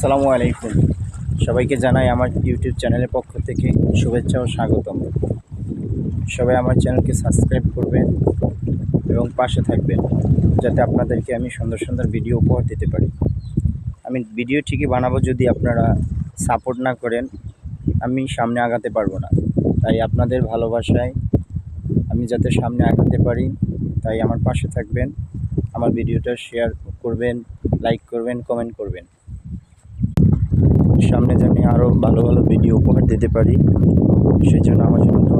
আসসালামু আলাইকুম। সবাইকে জানাই আমার ইউটিউব চ্যানেলের পক্ষ থেকে শুভেচ্ছা ও স্বাগতম। সবাই আমার চ্যানেলকে সাবস্ক্রাইব করবেন এবং পাশে থাকবেন, যাতে আপনাদেরকে আমি সুন্দর সুন্দর ভিডিও উপহার দিতে পারি। আমি ভিডিও ঠিকই বানাবো, যদি আপনারা সাপোর্ট না করেন আমি সামনে আগাতে পারবো না। তাই আপনাদের ভালোবাসায় আমি যাতে সামনে আগাতে পারি, তাই আমার পাশে থাকবেন, আমার ভিডিওটা শেয়ার করবেন, লাইক করবেন, কমেন্ট করবেন। সামনে যেন আরও ভালো ভালো ভিডিও উপহার দিতে পারি, সেজন্য আমার জন্য